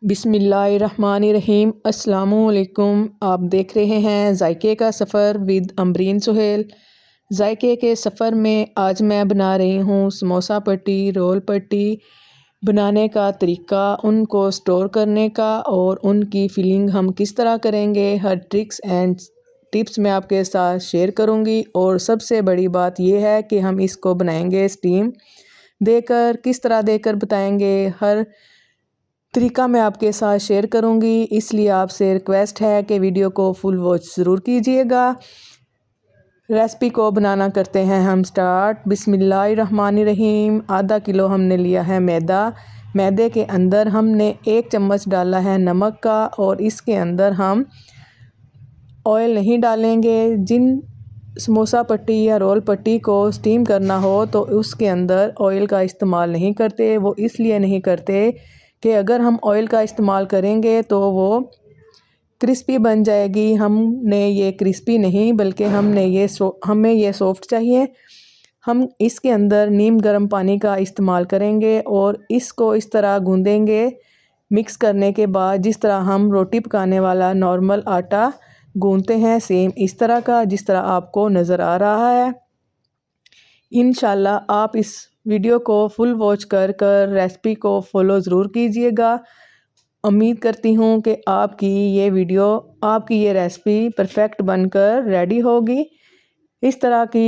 बिस्मिल्लाहिर्रहमानिर्रहीम। अस्सलामुअलैकुम। आप देख रहे हैं जायके का सफ़र विद अमरीन सुहेल। जायके के सफ़र में आज मैं बना रही हूँ समोसा पट्टी, रोल पट्टी। बनाने का तरीका, उनको स्टोर करने का और उनकी फिलिंग हम किस तरह करेंगे, हर ट्रिक्स एंड टिप्स मैं आपके साथ शेयर करूँगी। और सबसे बड़ी बात यह है कि हम इसको बनाएंगे स्टीम देकर, किस तरह देकर बताएंगे, हर तरीका मैं आपके साथ शेयर करूंगी। इसलिए आपसे रिक्वेस्ट है कि वीडियो को फुल वॉच ज़रूर कीजिएगा। रेसिपी को बनाना करते हैं हम स्टार्ट। बिस्मिल्लाहिर्रहमानिर्रहीम। आधा किलो हमने लिया है मैदा। मैदे के अंदर हमने 1 चम्मच डाला है नमक का और इसके अंदर हम ऑयल नहीं डालेंगे। जिन समोसा पट्टी या रोल पट्टी को स्टीम करना हो तो उसके अंदर ऑयल का इस्तेमाल नहीं करते। वो इसलिए नहीं करते कि अगर हम ऑयल का इस्तेमाल करेंगे तो वो क्रिस्पी बन जाएगी। हमने ये क्रिस्पी नहीं, बल्कि हमें ये सॉफ्ट चाहिए। हम इसके अंदर नीम गर्म पानी का इस्तेमाल करेंगे और इसको इस तरह गूंदेंगे। मिक्स करने के बाद जिस तरह हम रोटी पकाने वाला नॉर्मल आटा गूंदते हैं, सेम इस तरह का, जिस तरह आपको नज़र आ रहा है। इंशाल्लाह आप इस वीडियो को फुल वॉच कर रेसिपी को फॉलो ज़रूर कीजिएगा। उम्मीद करती हूँ कि आपकी ये रेसिपी परफेक्ट बनकर रेडी होगी। इस तरह की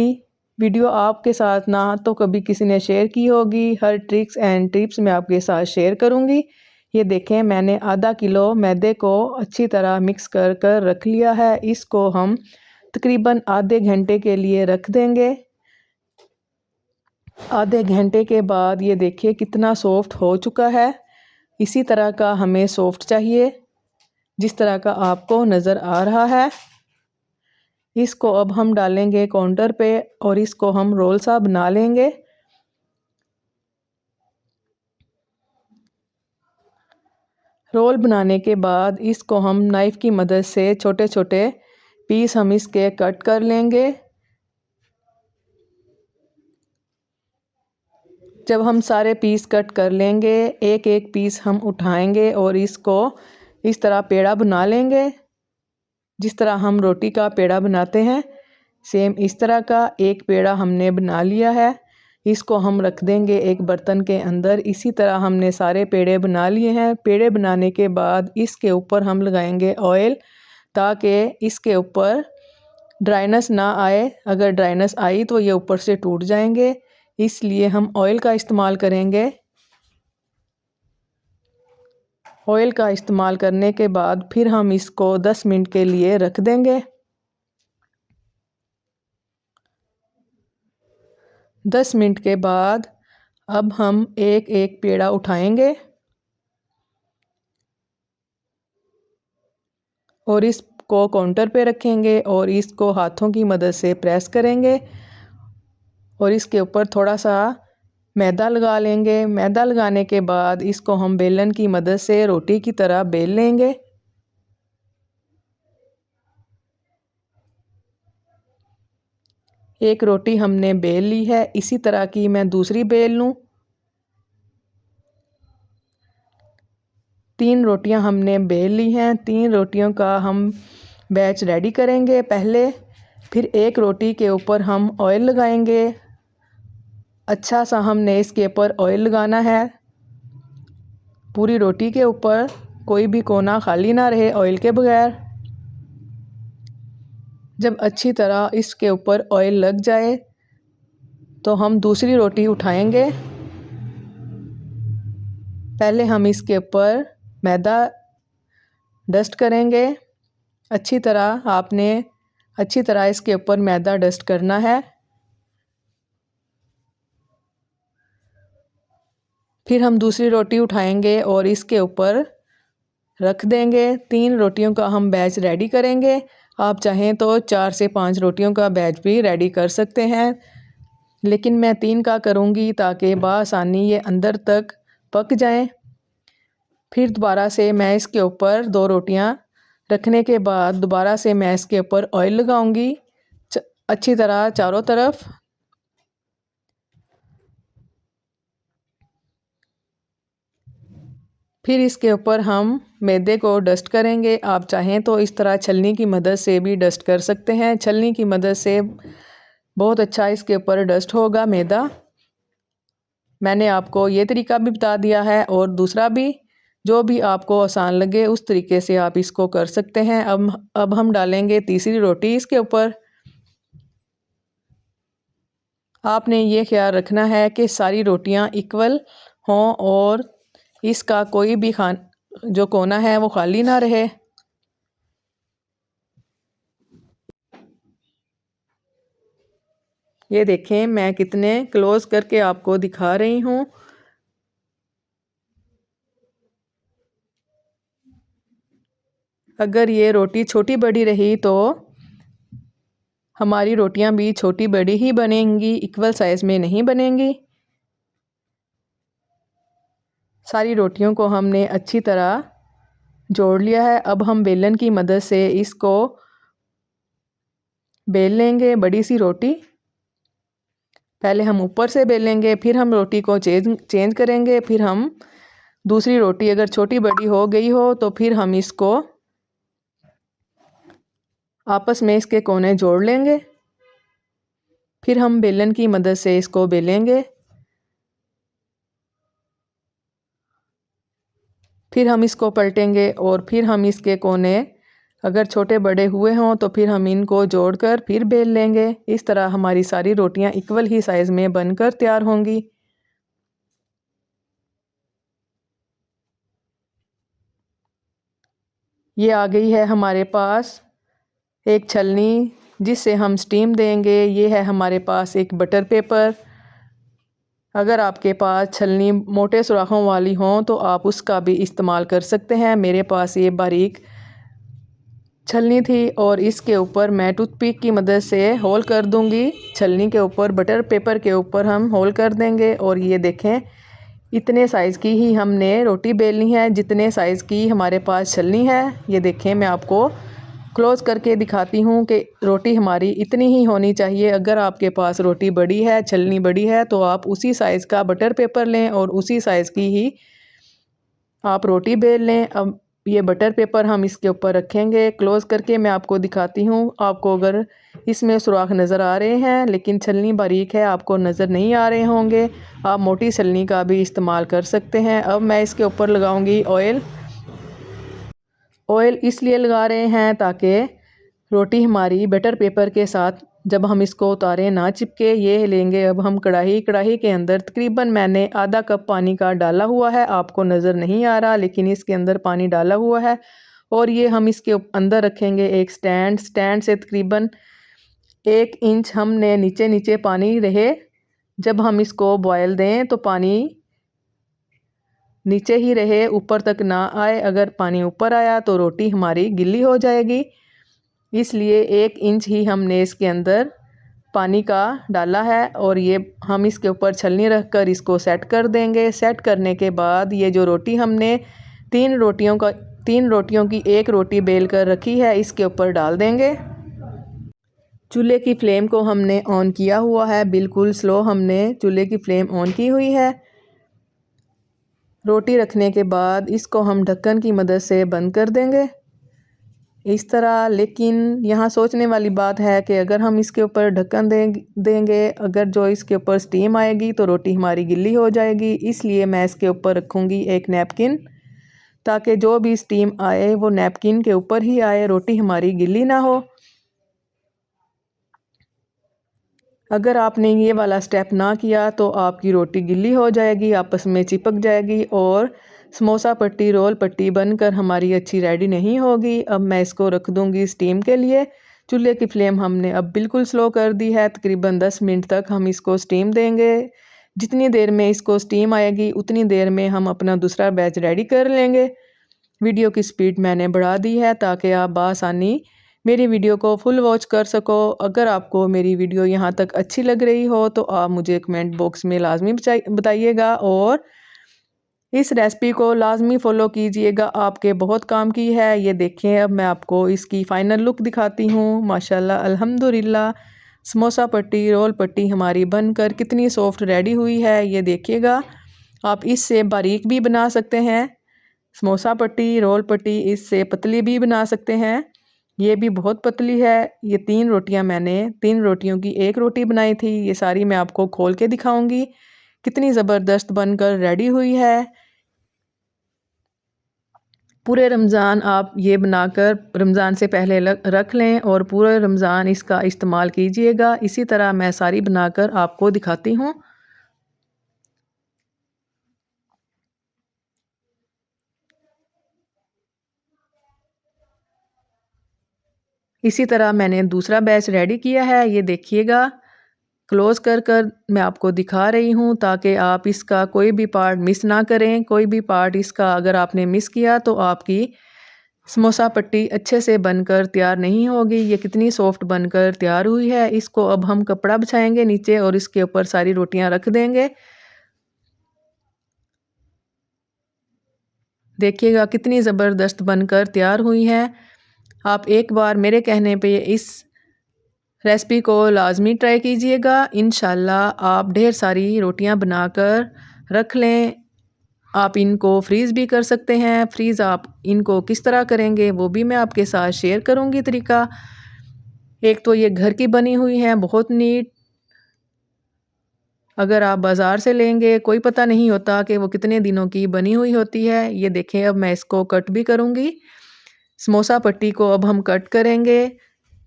वीडियो आपके साथ ना तो कभी किसी ने शेयर की होगी। हर ट्रिक्स एंड टिप्स मैं आपके साथ शेयर करूँगी। ये देखें, मैंने आधा किलो मैदे को अच्छी तरह मिक्स कर रख लिया है। इसको हम तकरीबन आधे घंटे के लिए रख देंगे। आधे घंटे के बाद ये देखिए कितना सॉफ्ट हो चुका है। इसी तरह का हमें सॉफ्ट चाहिए, जिस तरह का आपको नज़र आ रहा है। इसको अब हम डालेंगे काउंटर पे और इसको हम रोल सा बना लेंगे। रोल बनाने के बाद इसको हम नाइफ़ की मदद से छोटे छोटे पीस हम इसके कट कर लेंगे। जब हम सारे पीस कट कर लेंगे, एक एक पीस हम उठाएंगे और इसको इस तरह पेड़ा बना लेंगे। जिस तरह हम रोटी का पेड़ा बनाते हैं, सेम इस तरह का एक पेड़ा हमने बना लिया है। इसको हम रख देंगे एक बर्तन के अंदर। इसी तरह हमने सारे पेड़े बना लिए हैं। पेड़े बनाने के बाद इसके ऊपर हम लगाएंगे ऑयल, ताकि इसके ऊपर ड्राइनेस ना आए। अगर ड्राइनेस आई तो ये ऊपर से टूट जाएंगे, इसलिए हम ऑयल का इस्तेमाल करेंगे। ऑयल का इस्तेमाल करने के बाद फिर हम इसको 10 मिनट के लिए रख देंगे। 10 मिनट के बाद अब हम एक एक पेड़ा उठाएंगे और इसको काउंटर पे रखेंगे और इसको हाथों की मदद से प्रेस करेंगे और इसके ऊपर थोड़ा सा मैदा लगा लेंगे। मैदा लगाने के बाद इसको हम बेलन की मदद से रोटी की तरह बेल लेंगे। एक रोटी हमने बेल ली है, इसी तरह की मैं दूसरी बेल लूँ। 3 रोटियां हमने बेल ली हैं। 3 रोटियों का हम बैच रेडी करेंगे पहले। फिर एक रोटी के ऊपर हम ऑयल लगाएंगे। अच्छा सा हमने इसके ऊपर ऑयल लगाना है, पूरी रोटी के ऊपर, कोई भी कोना खाली ना रहे ऑयल के बगैर। जब अच्छी तरह इसके ऊपर ऑयल लग जाए तो हम दूसरी रोटी उठाएंगे। पहले हम इसके ऊपर मैदा डस्ट करेंगे। अच्छी तरह इसके ऊपर मैदा डस्ट करना है। फिर हम दूसरी रोटी उठाएंगे और इसके ऊपर रख देंगे। 3 रोटियों का हम बैच रेडी करेंगे। आप चाहें तो 4 से 5 रोटियों का बैच भी रेडी कर सकते हैं, लेकिन मैं 3 का करूँगी ताकि बआसानी ये अंदर तक पक जाएं। फिर दोबारा से मैं इसके ऊपर 2 रोटियां रखने के बाद दोबारा से मैं इसके ऊपर ऑयल लगाऊंगी अच्छी तरह चारों तरफ। फिर इसके ऊपर हम मैदे को डस्ट करेंगे। आप चाहें तो इस तरह छलनी की मदद से भी डस्ट कर सकते हैं। छलनी की मदद से बहुत अच्छा इसके ऊपर डस्ट होगा मैदा। मैंने आपको ये तरीका भी बता दिया है और दूसरा भी, जो भी आपको आसान लगे उस तरीके से आप इसको कर सकते हैं। अब हम डालेंगे तीसरी रोटी इसके ऊपर। आपने ये ख्याल रखना है कि सारी रोटियां इक्वल हों और इसका कोई भी जो कोना है वो खाली ना रहे। ये देखें मैं कितने क्लोज करके आपको दिखा रही हूँ। अगर ये रोटी छोटी बड़ी रही तो हमारी रोटियां भी छोटी बड़ी ही बनेंगी, इक्वल साइज़ में नहीं बनेंगी। सारी रोटियों को हमने अच्छी तरह जोड़ लिया है। अब हम बेलन की मदद से इसको बेल लेंगे बड़ी सी रोटी। पहले हम ऊपर से बेलेंगे, फिर हम रोटी को चेंज करेंगे। फिर हम दूसरी रोटी अगर छोटी बड़ी हो गई हो तो फिर हम इसको आपस में इसके कोने जोड़ लेंगे। फिर हम बेलन की मदद से इसको बेलेंगे। फिर हम इसको पलटेंगे और फिर हम इसके कोने अगर छोटे बड़े हुए हों तो फिर हम इनको जोड़कर फिर बेल लेंगे। इस तरह हमारी सारी रोटियां इक्वल ही साइज़ में बनकर तैयार होंगी। ये आ गई है हमारे पास एक छलनी जिससे हम स्टीम देंगे। ये है हमारे पास एक बटर पेपर। अगर आपके पास छलनी मोटे सुराखों वाली हो तो आप उसका भी इस्तेमाल कर सकते हैं। मेरे पास ये बारीक छलनी थी और इसके ऊपर मैं टूथपिक की मदद से होल कर दूंगी। छलनी के ऊपर बटर पेपर के ऊपर हम होल कर देंगे और ये देखें इतने साइज़ की ही हमने रोटी बेलनी है जितने साइज़ की हमारे पास छलनी है। ये देखें मैं आपको क्लोज करके दिखाती हूँ कि रोटी हमारी इतनी ही होनी चाहिए। अगर आपके पास रोटी बड़ी है, छलनी बड़ी है तो आप उसी साइज़ का बटर पेपर लें और उसी साइज़ की ही आप रोटी बेल लें। अब ये बटर पेपर हम इसके ऊपर रखेंगे। क्लोज़ करके मैं आपको दिखाती हूँ। आपको अगर इसमें सुराख नज़र आ रहे हैं लेकिन छलनी बारीक है, आपको नज़र नहीं आ रहे होंगे, आप मोटी छलनी का भी इस्तेमाल कर सकते हैं। अब मैं इसके ऊपर लगाऊंगी ऑयल। ऑयल इसलिए लगा रहे हैं ताकि रोटी हमारी बटर पेपर के साथ जब हम इसको उतारें ना चिपके। ये लेंगे अब हम कढ़ाई के अंदर तकरीबन मैंने आधा कप पानी का डाला हुआ है। आपको नज़र नहीं आ रहा लेकिन इसके अंदर पानी डाला हुआ है। और ये हम इसके अंदर रखेंगे एक स्टैंड से तकरीबन 1 इंच हमने नीचे पानी रहे। जब हम इसको बॉयल दें तो पानी नीचे ही रहे, ऊपर तक ना आए। अगर पानी ऊपर आया तो रोटी हमारी गिल्ली हो जाएगी। इसलिए 1 इंच ही हमने इसके अंदर पानी का डाला है और ये हम इसके ऊपर छलनी रख कर इसको सेट कर देंगे। सेट करने के बाद ये जो रोटी हमने 3 रोटियों की 1 रोटी बेल कर रखी है इसके ऊपर डाल देंगे। चूल्हे की फ्लेम को हमने ऑन किया हुआ है, बिल्कुल स्लो हमने चूल्हे की फ्लेम ऑन की हुई है। रोटी रखने के बाद इसको हम ढक्कन की मदद से बंद कर देंगे इस तरह। लेकिन यहाँ सोचने वाली बात है कि अगर हम इसके ऊपर ढक्कन देंगे, अगर जो इसके ऊपर स्टीम आएगी तो रोटी हमारी गिल्ली हो जाएगी। इसलिए मैं इसके ऊपर रखूँगी एक नैपकिन ताकि जो भी स्टीम आए वो नैपकिन के ऊपर ही आए, रोटी हमारी गिल्ली ना हो। अगर आपने ये वाला स्टेप ना किया तो आपकी रोटी गिल्ली हो जाएगी, आपस में चिपक जाएगी और समोसा पट्टी रोल पट्टी बनकर हमारी अच्छी रेडी नहीं होगी। अब मैं इसको रख दूंगी स्टीम के लिए। चूल्हे की फ्लेम हमने अब बिल्कुल स्लो कर दी है। तकरीबन 10 मिनट तक हम इसको स्टीम देंगे। जितनी देर में इसको स्टीम आएगी उतनी देर में हम अपना दूसरा बैच रेडी कर लेंगे। वीडियो की स्पीड मैंने बढ़ा दी है ताकि आप बआसानी मेरी वीडियो को फुल वॉच कर सको। अगर आपको मेरी वीडियो यहाँ तक अच्छी लग रही हो तो आप मुझे कमेंट बॉक्स में लाजमी बताइएगा और इस रेसिपी को लाजमी फ़ॉलो कीजिएगा, आपके बहुत काम की है। ये देखें अब मैं आपको इसकी फ़ाइनल लुक दिखाती हूँ। माशाल्लाह अल्हम्दुलिल्लाह समोसा पट्टी रोल पट्टी हमारी बनकर कितनी सॉफ्ट रेडी हुई है। ये देखिएगा, आप इससे बारीक भी बना सकते हैं समोसा पट्टी, रोल पट्टी इससे पतली भी बना सकते हैं। ये भी बहुत पतली है। ये 3 रोटियां मैंने 3 रोटियों की 1 रोटी बनाई थी। ये सारी मैं आपको खोल के दिखाऊंगी कितनी ज़बरदस्त बनकर रेडी हुई है। पूरे रमज़ान आप ये बनाकर रमज़ान से पहले रख लें और पूरे रमज़ान इसका इस्तेमाल कीजिएगा। इसी तरह मैं सारी बनाकर आपको दिखाती हूँ। इसी तरह मैंने दूसरा बैच रेडी किया है। ये देखिएगा क्लोज़ कर कर मैं आपको दिखा रही हूँ ताकि आप इसका कोई भी पार्ट मिस ना करें। कोई भी पार्ट इसका अगर आपने मिस किया तो आपकी समोसा पट्टी अच्छे से बनकर तैयार नहीं होगी। ये कितनी सॉफ्ट बनकर तैयार हुई है। इसको अब हम कपड़ा बिछाएंगे नीचे और इसके ऊपर सारी रोटियां रख देंगे। देखिएगा कितनी ज़बरदस्त बनकर तैयार हुई है। आप एक बार मेरे कहने पे इस रेसिपी को लाजमी ट्राई कीजिएगा। इंशाल्लाह आप ढेर सारी रोटियां बनाकर रख लें। आप इनको फ्रीज़ भी कर सकते हैं। फ्रीज़ आप इनको किस तरह करेंगे वो भी मैं आपके साथ शेयर करूंगी तरीका। एक तो ये घर की बनी हुई है बहुत नीट। अगर आप बाज़ार से लेंगे कोई पता नहीं होता कि वो कितने दिनों की बनी हुई होती है। ये देखें अब मैं इसको कट भी करूंगी। समोसा पट्टी को अब हम कट करेंगे।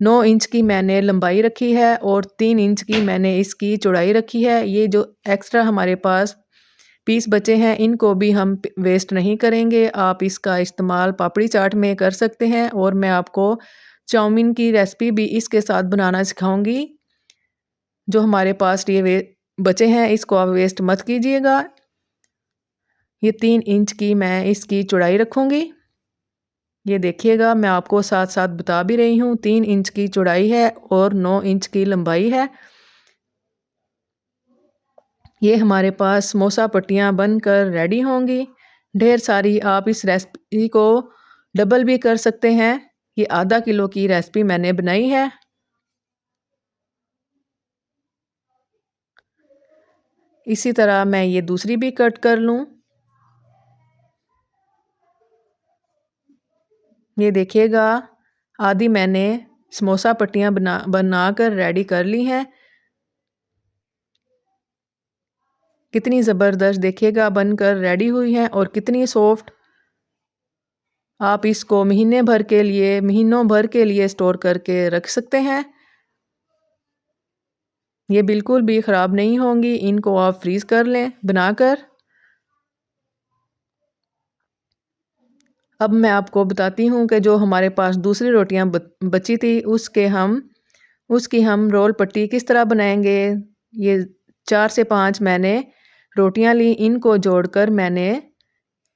9 इंच की मैंने लंबाई रखी है और 3 इंच की मैंने इसकी चौड़ाई रखी है। ये जो एक्स्ट्रा हमारे पास पीस बचे हैं इनको भी हम वेस्ट नहीं करेंगे। आप इसका इस्तेमाल पापड़ी चाट में कर सकते हैं और मैं आपको चाउमीन की रेसिपी भी इसके साथ बनाना सिखाऊंगी। जो हमारे पास ये बचे हैं इसको आप वेस्ट मत कीजिएगा। ये 3 इंच की मैं इसकी चौड़ाई रखूंगी। ये देखिएगा मैं आपको साथ साथ बता भी रही हूँ 3 इंच की चौड़ाई है और 9 इंच की लंबाई है। ये हमारे पास समोसा पट्टियाँ बनकर रेडी होंगी। ढेर सारी आप इस रेसिपी को डबल भी कर सकते हैं। ये आधा किलो की रेसिपी मैंने बनाई है। इसी तरह मैं ये दूसरी भी कट कर लूँ। ये देखिएगा आधी मैंने समोसा पट्टियाँ बनाकर रेडी कर ली हैं। कितनी ज़बरदस्त देखिएगा बनकर रेडी हुई हैं और कितनी सॉफ्ट। आप इसको महीनों भर के लिए स्टोर करके रख सकते हैं। ये बिल्कुल भी ख़राब नहीं होंगी। इनको आप फ्रीज़ कर लें बनाकर। अब मैं आपको बताती हूँ कि जो हमारे पास दूसरी रोटियाँ बची थी उसकी हम रोल पट्टी किस तरह बनाएंगे। ये 4 से 5 मैंने रोटियाँ ली। इनको जोड़कर मैंने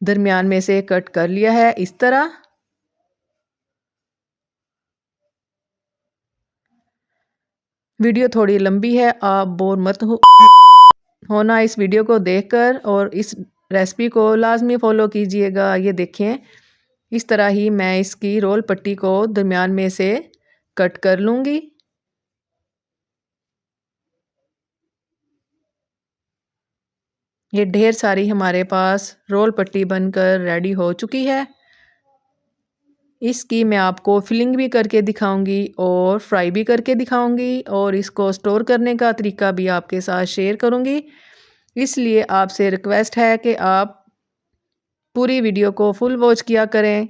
दरमियान में से कट कर लिया है इस तरह। वीडियो थोड़ी लंबी है आप बोर मत होना इस वीडियो को देखकर और इस रेसिपी को लाजमी फॉलो कीजिएगा। ये देखें इस तरह ही मैं इसकी रोल पट्टी को दरमियान में से कट कर लूँगी। ये ढेर सारी हमारे पास रोल पट्टी बनकर रेडी हो चुकी है। इसकी मैं आपको फिलिंग भी करके दिखाऊंगी और फ्राई भी करके दिखाऊंगी और इसको स्टोर करने का तरीका भी आपके साथ शेयर करूंगी। इसलिए आपसे रिक्वेस्ट है कि आप पूरी वीडियो को फुल वॉच किया करें।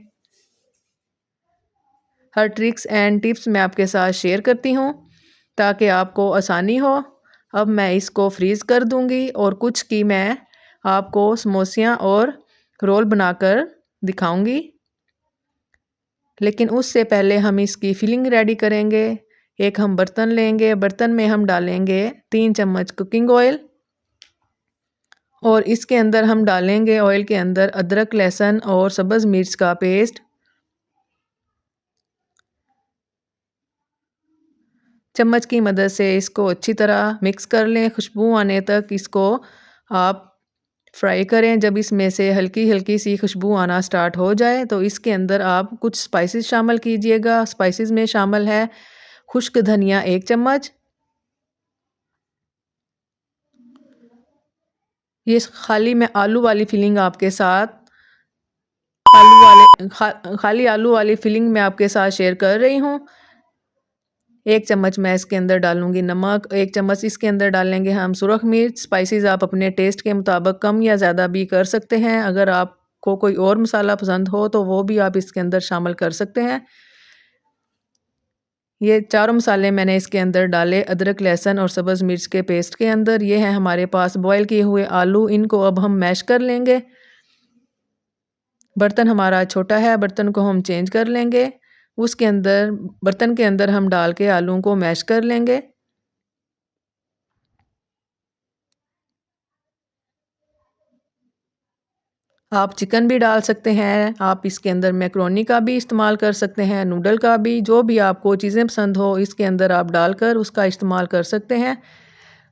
हर ट्रिक्स एंड टिप्स मैं आपके साथ शेयर करती हूँ ताकि आपको आसानी हो। अब मैं इसको फ्रीज़ कर दूंगी और कुछ की मैं आपको समोसियाँ और रोल बनाकर दिखाऊंगी। लेकिन उससे पहले हम इसकी फिलिंग रेडी करेंगे। एक हम बर्तन लेंगे। बर्तन में हम डालेंगे 3 चम्मच कुकिंग ऑयल और इसके अंदर हम डालेंगे ऑयल के अंदर अदरक लहसुन और सब्ज़ मिर्च का पेस्ट। चम्मच की मदद से इसको अच्छी तरह मिक्स कर लें। खुशबू आने तक इसको आप फ्राई करें। जब इसमें से हल्की हल्की सी खुशबू आना स्टार्ट हो जाए तो इसके अंदर आप कुछ स्पाइसेस शामिल कीजिएगा। स्पाइसेस में शामिल है खुश्क धनिया 1 चम्मच। ये खाली मैं आलू वाली फिलिंग आपके साथ खाली आलू वाली फिलिंग मैं आपके साथ शेयर कर रही हूँ। 1 चम्मच मैं इसके अंदर डालूँगी नमक, 1 चम्मच इसके अंदर डालेंगे हम सुरख मिर्च। स्पाइसेस आप अपने टेस्ट के मुताबिक कम या ज़्यादा भी कर सकते हैं। अगर आपको कोई और मसाला पसंद हो तो वो भी आप इसके अंदर शामिल कर सकते हैं। ये चारों मसाले मैंने इसके अंदर डाले, अदरक, लहसुन और सब्ज़ मिर्च के पेस्ट के अंदर। ये है हमारे पास बॉयल किए हुए आलू, इनको अब हम मैश कर लेंगे। बर्तन हमारा छोटा है, बर्तन को हम चेंज कर लेंगे। उसके अंदर बर्तन के अंदर हम डाल के आलूओं को मैश कर लेंगे। आप चिकन भी डाल सकते हैं, आप इसके अंदर मैक्रोनी का भी इस्तेमाल कर सकते हैं, नूडल का भी, जो भी आपको चीज़ें पसंद हो इसके अंदर आप डालकर उसका इस्तेमाल कर सकते हैं।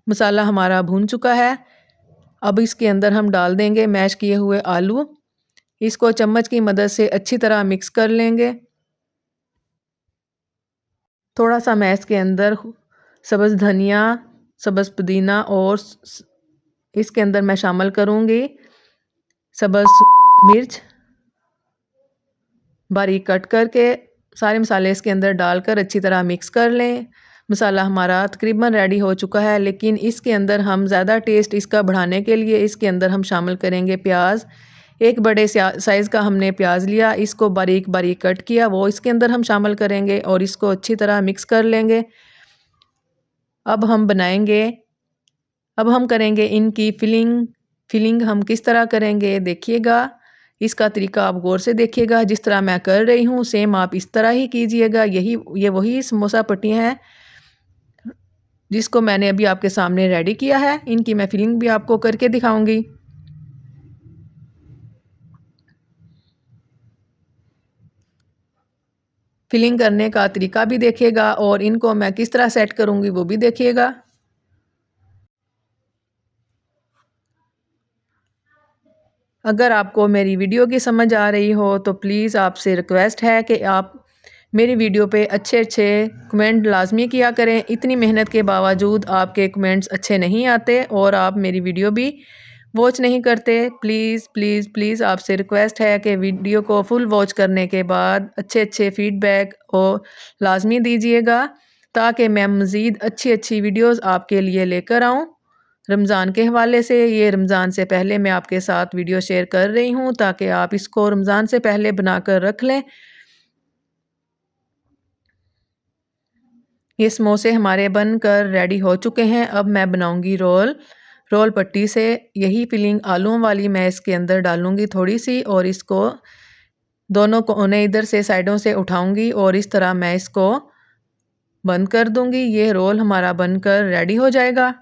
मसाला हमारा भून चुका है। अब इसके अंदर हम डाल देंगे मैश किए हुए आलू। इसको चम्मच की मदद से अच्छी तरह मिक्स कर लेंगे। थोड़ा सा मैं इसके अंदर सब्ज़ धनिया, सब्ज़ पुदीना और इसके अंदर मैं शामिल करूँगी सब्ज़ मिर्च बारीक कट करके। सारे मसाले इसके अंदर डालकर अच्छी तरह मिक्स कर लें। मसाला हमारा तकरीबन रेडी हो चुका है, लेकिन इसके अंदर हम ज़्यादा टेस्ट इसका बढ़ाने के लिए इसके अंदर हम शामिल करेंगे प्याज। एक बड़े साइज़ का हमने प्याज लिया, इसको बारीक बारीक कट किया, वो इसके अंदर हम शामिल करेंगे और इसको अच्छी तरह मिक्स कर लेंगे। अब हम करेंगे इनकी फिलिंग हम किस तरह करेंगे देखिएगा। इसका तरीका आप गौर से देखिएगा, जिस तरह मैं कर रही हूँ सेम आप इस तरह ही कीजिएगा। ये वही समोसा पट्टियाँ हैं जिसको मैंने अभी आपके सामने रेडी किया है। इनकी मैं फिलिंग भी आपको करके दिखाऊंगी। फिलिंग करने का तरीका भी देखिएगा और इनको मैं किस तरह सेट करूंगी वो भी देखिएगा। अगर आपको मेरी वीडियो की समझ आ रही हो तो प्लीज़ आपसे रिक्वेस्ट है कि आप मेरी वीडियो पे अच्छे अच्छे कमेंट लाजमी किया करें। इतनी मेहनत के बावजूद आपके कमेंट्स अच्छे नहीं आते और आप मेरी वीडियो भी वॉच नहीं करते। प्लीज़ प्लीज़ प्लीज़ आपसे रिक्वेस्ट है कि वीडियो को फुल वॉच करने के बाद अच्छे अच्छे फ़ीडबैक और लाजमी दीजिएगा, ताकि मैं मज़ीद अच्छी अच्छी वीडियोज़ आपके लिए लेकर आऊँ। रमज़ान के हवाले से ये रमज़ान से पहले मैं आपके साथ वीडियो शेयर कर रही हूँ, ताकि आप इसको रमज़ान से पहले बनाकर रख लें। ये समोसे हमारे बनकर रेडी हो चुके हैं। अब मैं बनाऊंगी रोल पट्टी से। यही फिलिंग आलूओं वाली मैं इसके अंदर डालूंगी थोड़ी सी और इसको दोनों कोने इधर से साइडों से उठाऊंगी और इस तरह मैं इसको बंद कर दूंगी। ये रोल हमारा बनकर रेडी हो जाएगा।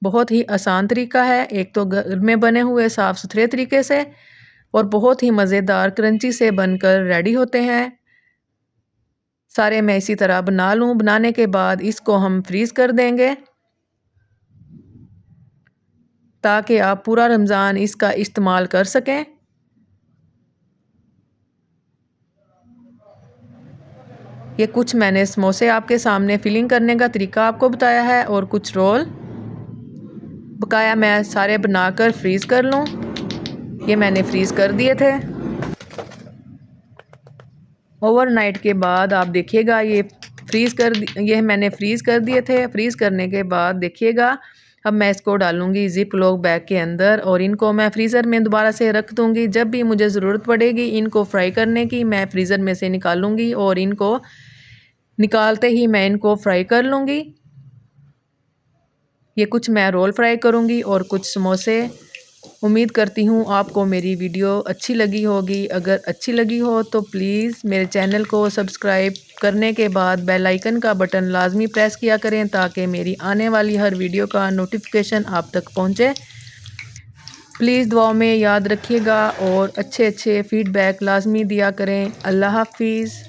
बहुत ही आसान तरीका है, एक तो घर में बने हुए साफ़ सुथरे तरीके से और बहुत ही मज़ेदार क्रंची से बनकर रेडी होते हैं। सारे मैं इसी तरह बना लूँ। बनाने के बाद इसको हम फ्रीज़ कर देंगे, ताकि आप पूरा रमज़ान इसका इस्तेमाल कर सकें। ये कुछ मैंने समोसे आपके सामने फिलिंग करने का तरीका आपको बताया है और कुछ रोल बकाया मैं सारे बनाकर फ्रीज़ कर लूँ। ये मैंने फ्रीज़ कर दिए थे। ओवरनाइट के बाद आप देखिएगा ये मैंने फ्रीज़ कर दिए थे। फ्रीज़ करने के बाद देखिएगा अब मैं इसको डालूँगी ज़िप लॉक बैग के अंदर और इनको मैं फ्रीज़र में दोबारा से रख दूँगी। जब भी मुझे ज़रूरत पड़ेगी इनको फ्राई करने की, मैं फ्रीज़र में से निकालूँगी और इनको निकालते ही मैं इनको फ्राई कर लूँगी। ये कुछ मैं रोल फ्राई करूँगी और कुछ समोसे। उम्मीद करती हूँ आपको मेरी वीडियो अच्छी लगी होगी। अगर अच्छी लगी हो तो प्लीज़ मेरे चैनल को सब्सक्राइब करने के बाद बेल आइकन का बटन लाजमी प्रेस किया करें, ताकि मेरी आने वाली हर वीडियो का नोटिफिकेशन आप तक पहुँचे। प्लीज़ दुआओं में याद रखिएगा और अच्छे अच्छे फ़ीडबैक लाजमी दिया करें। अल्लाह हाफिज़।